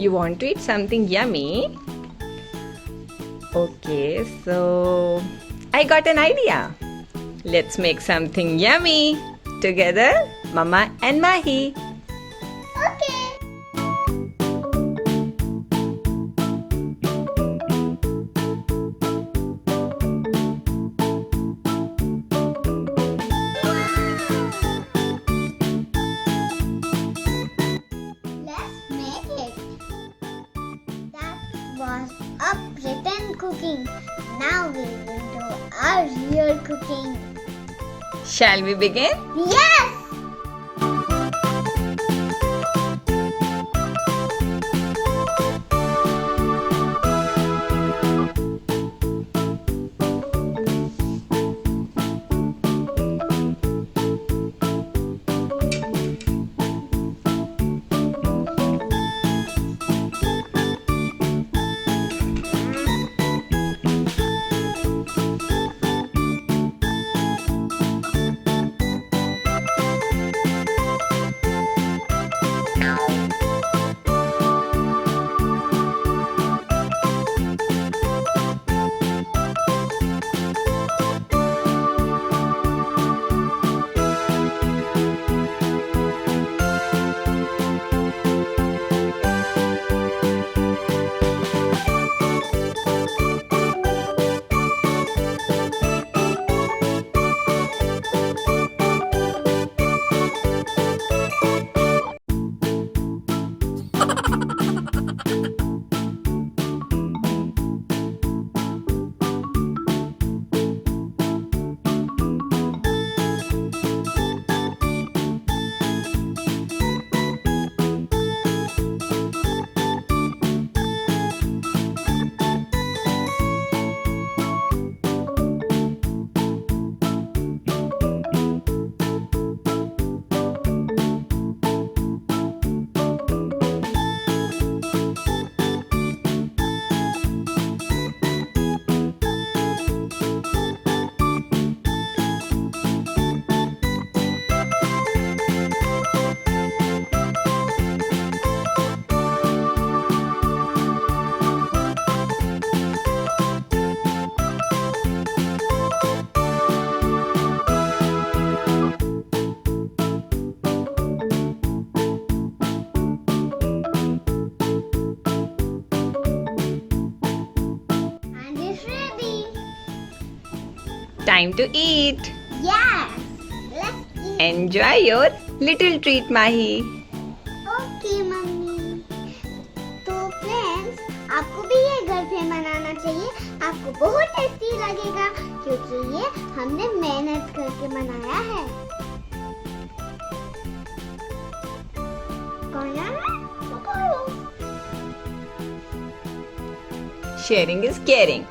You want to eat something yummy? Okay, so I got an idea. Let's make something yummy together, Mama and Mahi. Okay. Was a pretend cooking. Now we will do our real cooking. Shall we begin? Yes! Time to eat. Yes, let's eat. Enjoy your little treat, Mahi. Okay. Okay mummy. तो friends, आपको भी ये घर पे बनाना चाहिए। आपको बहुत tasty लगेगा क्योंकि ये हमने मेहनत करके बनाया है। कौन है? Sharing is caring.